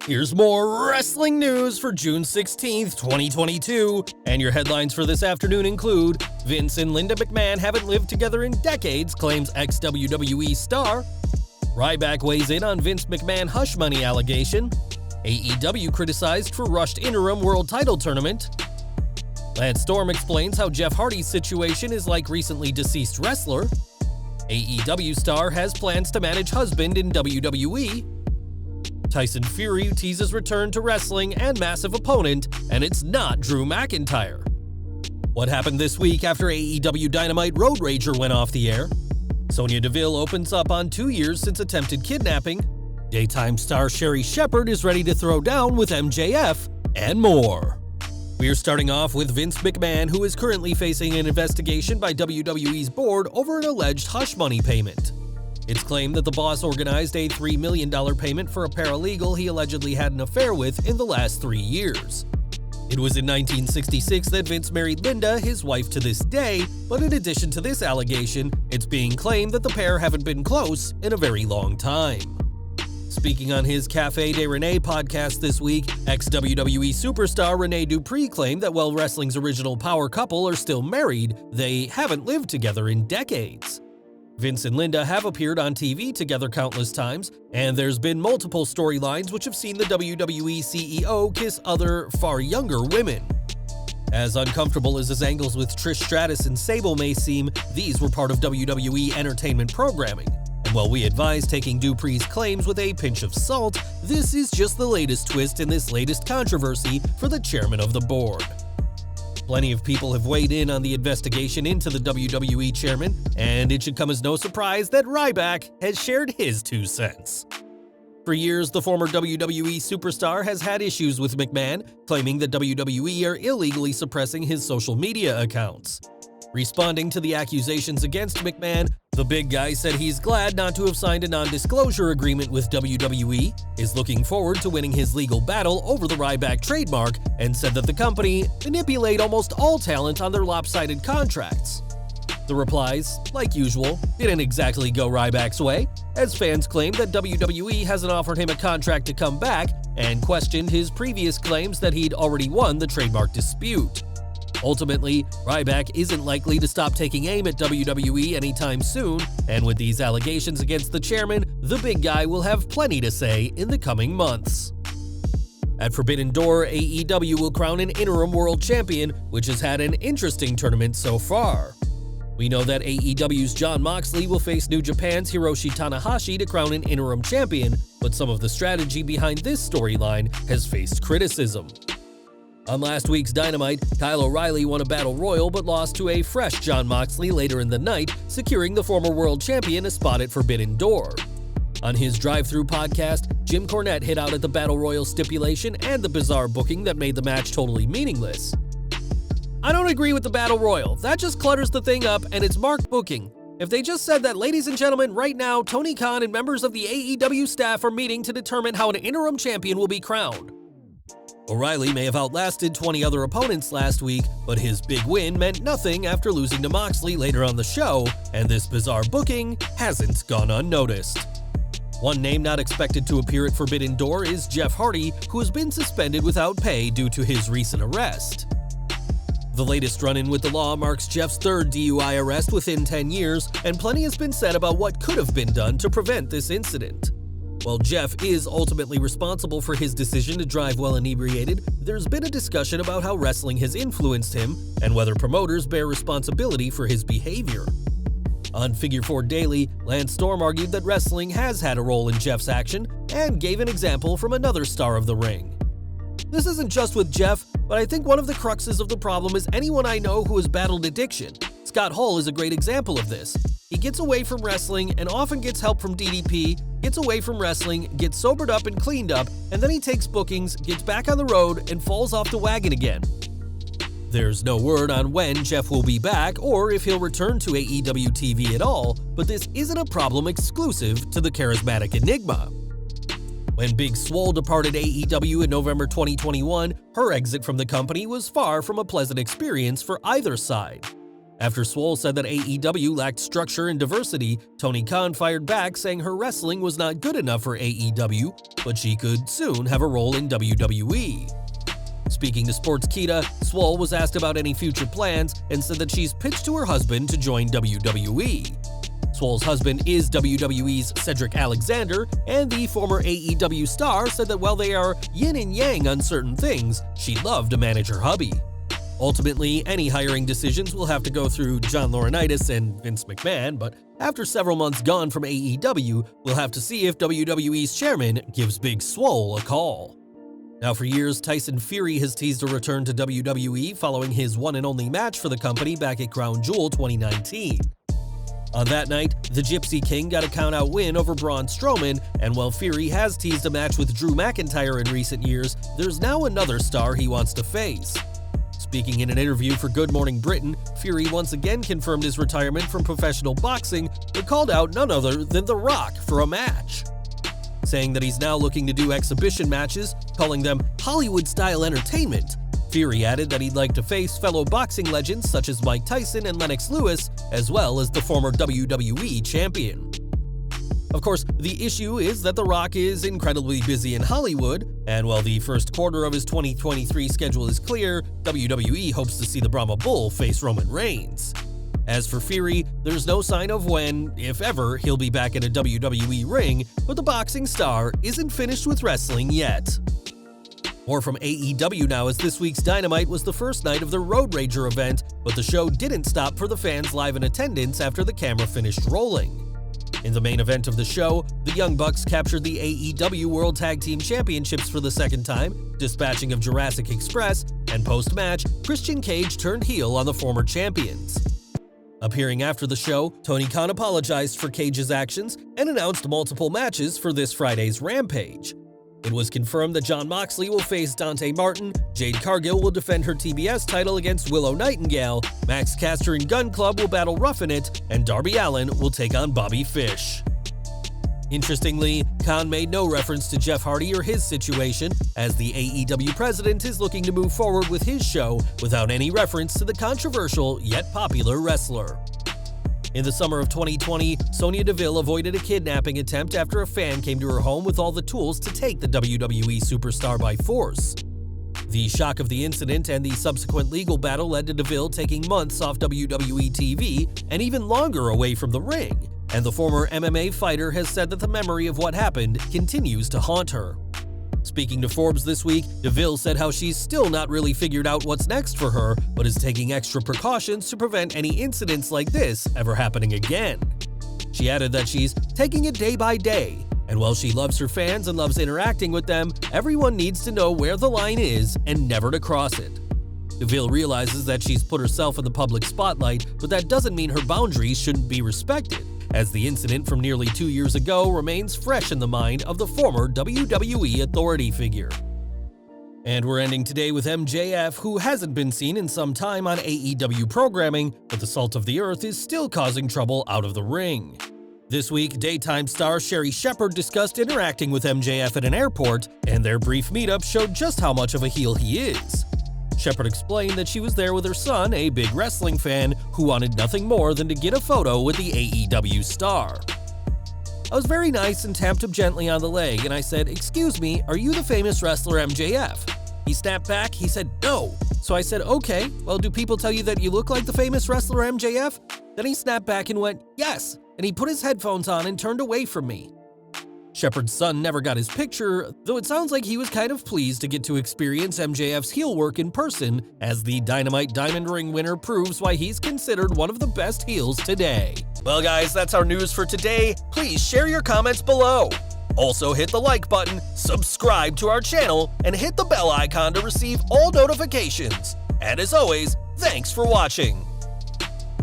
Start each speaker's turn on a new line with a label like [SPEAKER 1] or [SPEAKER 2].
[SPEAKER 1] Here's more wrestling news for June 16th, 2022, and your headlines for this afternoon include Vince and Linda McMahon haven't lived together in decades, claims ex-WWE Star. Ryback weighs in on Vince McMahon hush money allegation. AEW criticized for rushed Interim World Title tournament. Lance Storm explains how Jeff Hardy's situation is like recently deceased wrestler. AEW Star has plans to manage husband in WWE. Tyson Fury teases return to wrestling and massive opponent, and it's not Drew McIntyre. What happened this week after AEW Dynamite Road Rager went off the air? Sonya Deville opens up on 2 years since attempted kidnapping. Daytime star Sherri Shepherd is ready to throw down with MJF, and more. We're starting off with Vince McMahon, who is currently facing an investigation by WWE's board over an alleged hush money payment. It's claimed that the boss organized a $3 million payment for a paralegal he allegedly had an affair with in the last 3 years. It was in 1966 that Vince married Linda, his wife to this day, but in addition to this allegation, it's being claimed that the pair haven't been close in a very long time. Speaking on his Café de Renee podcast this week, ex-WWE superstar Rene Dupree claimed that while wrestling's original power couple are still married, they haven't lived together in decades. Vince and Linda have appeared on TV together countless times, and there's been multiple storylines which have seen the WWE CEO kiss other, far younger women. As uncomfortable as his angles with Trish Stratus and Sable may seem, these were part of WWE entertainment programming. And while we advise taking Dupree's claims with a pinch of salt, this is just the latest twist in this latest controversy for the chairman of the board. Plenty of people have weighed in on the investigation into the WWE chairman, and it should come as no surprise that Ryback has shared his 2 cents. For years, the former WWE superstar has had issues with McMahon, claiming that WWE are illegally suppressing his social media accounts. Responding to the accusations against McMahon, the big guy said he's glad not to have signed a non-disclosure agreement with WWE, is looking forward to winning his legal battle over the Ryback trademark, and said that the company manipulate almost all talent on their lopsided contracts. The replies, like usual, didn't exactly go Ryback's way, as fans claimed that WWE hasn't offered him a contract to come back, and questioned his previous claims that he'd already won the trademark dispute. Ultimately, Ryback isn't likely to stop taking aim at WWE anytime soon, and with these allegations against the chairman, the big guy will have plenty to say in the coming months. At Forbidden Door, AEW will crown an Interim World Champion, which has had an interesting tournament so far. We know that AEW's Jon Moxley will face New Japan's Hiroshi Tanahashi to crown an Interim Champion, but some of the strategy behind this storyline has faced criticism. On last week's Dynamite, Kyle O'Reilly won a Battle Royal but lost to a fresh Jon Moxley later in the night, securing the former world champion a spot at Forbidden Door. On his drive-thru podcast, Jim Cornette hit out at the Battle Royal stipulation and the bizarre booking that made the match totally meaningless. "I don't agree with the Battle Royal. That just clutters the thing up, and it's marked booking. If they just said that, ladies and gentlemen, right now, Tony Khan and members of the AEW staff are meeting to determine how an interim champion will be crowned." O'Reilly may have outlasted 20 other opponents last week, but his big win meant nothing after losing to Moxley later on the show, and this bizarre booking hasn't gone unnoticed. One name not expected to appear at Forbidden Door is Jeff Hardy, who has been suspended without pay due to his recent arrest. The latest run-in with the law marks Jeff's 3rd DUI arrest within 10 years, and plenty has been said about what could have been done to prevent this incident. While Jeff is ultimately responsible for his decision to drive while inebriated, there's been a discussion about how wrestling has influenced him and whether promoters bear responsibility for his behavior. On Figure 4 Daily, Lance Storm argued that wrestling has had a role in Jeff's action and gave an example from another star of the ring. "This isn't just with Jeff, but I think one of the cruxes of the problem is anyone I know who has battled addiction. Scott Hall is a great example of this. He gets away from wrestling and often gets help from DDP, gets away from wrestling, gets sobered up and cleaned up, and then he takes bookings, gets back on the road, and falls off the wagon again." There's no word on when Jeff will be back or if he'll return to AEW TV at all, but this isn't a problem exclusive to the charismatic Enigma. When Big Swole departed AEW in November 2021, her exit from the company was far from a pleasant experience for either side. After Swole said that AEW lacked structure and diversity, Tony Khan fired back saying her wrestling was not good enough for AEW, but she could soon have a role in WWE. Speaking to Sportskeeda, Swole was asked about any future plans and said that she's pitched to her husband to join WWE. Swole's husband is WWE's Cedric Alexander, and the former AEW star said that while they are yin and yang on certain things, she'd love to manage her hubby. Ultimately, any hiring decisions will have to go through John Laurinaitis and Vince McMahon, but after several months gone from AEW, we'll have to see if WWE's chairman gives Big Swole a call. Now, for years, Tyson Fury has teased a return to WWE following his one and only match for the company back at Crown Jewel 2019. On that night, the Gypsy King got a count-out win over Braun Strowman, and while Fury has teased a match with Drew McIntyre in recent years, there's now another star he wants to face. Speaking in an interview for Good Morning Britain, Fury once again confirmed his retirement from professional boxing, but called out none other than The Rock for a match. Saying that he's now looking to do exhibition matches, calling them Hollywood-style entertainment, Fury added that he'd like to face fellow boxing legends such as Mike Tyson and Lennox Lewis, as well as the former WWE champion. Of course, the issue is that The Rock is incredibly busy in Hollywood, and while the first quarter of his 2023 schedule is clear, WWE hopes to see the Brahma Bull face Roman Reigns. As for Fury, there's no sign of when, if ever, he'll be back in a WWE ring, but the boxing star isn't finished with wrestling yet. More from AEW now, as this week's Dynamite was the first night of the Road Rager event, but the show didn't stop for the fans live in attendance after the camera finished rolling. In the main event of the show, the Young Bucks captured the AEW World Tag Team Championships for the second time, dispatching of Jurassic Express, and post-match, Christian Cage turned heel on the former champions. Appearing after the show, Tony Khan apologized for Cage's actions and announced multiple matches for this Friday's Rampage. It was confirmed that Jon Moxley will face Dante Martin, Jade Cargill will defend her TBS title against Willow Nightingale, Max Caster and Gun Club will battle Roughing It, and Darby Allin will take on Bobby Fish. Interestingly, Khan made no reference to Jeff Hardy or his situation, as the AEW president is looking to move forward with his show without any reference to the controversial yet popular wrestler. In the summer of 2020, Sonya Deville avoided a kidnapping attempt after a fan came to her home with all the tools to take the WWE superstar by force. The shock of the incident and the subsequent legal battle led to Deville taking months off WWE TV and even longer away from the ring, and the former MMA fighter has said that the memory of what happened continues to haunt her. Speaking to Forbes this week, Deville said how she's still not really figured out what's next for her, but is taking extra precautions to prevent any incidents like this ever happening again. She added that she's taking it day by day, and while she loves her fans and loves interacting with them, everyone needs to know where the line is and never to cross it. Deville realizes that she's put herself in the public spotlight, but that doesn't mean her boundaries shouldn't be respected, as the incident from nearly 2 years ago remains fresh in the mind of the former WWE authority figure. And we're ending today with MJF, who hasn't been seen in some time on AEW programming, but the Salt of the Earth is still causing trouble out of the ring. This week, daytime star Sherri Shepherd discussed interacting with MJF at an airport, and their brief meetup showed just how much of a heel he is. Shepherd explained that she was there with her son, a big wrestling fan, who wanted nothing more than to get a photo with the AEW star. I was very nice and tapped him gently on the leg, and I said, "Excuse me, are you the famous wrestler MJF?" He snapped back, he said, "No." So I said, "Okay, well, do people tell you that you look like the famous wrestler MJF?" Then he snapped back and went, "Yes," and he put his headphones on and turned away from me. Shepherd's son never got his picture, though it sounds like he was kind of pleased to get to experience MJF's heel work in person, as the Dynamite Diamond Ring winner proves why he's considered one of the best heels today. Well guys, that's our news for today. Please share your comments below. Also hit the like button, subscribe to our channel, and hit the bell icon to receive all notifications. And as always, thanks for watching.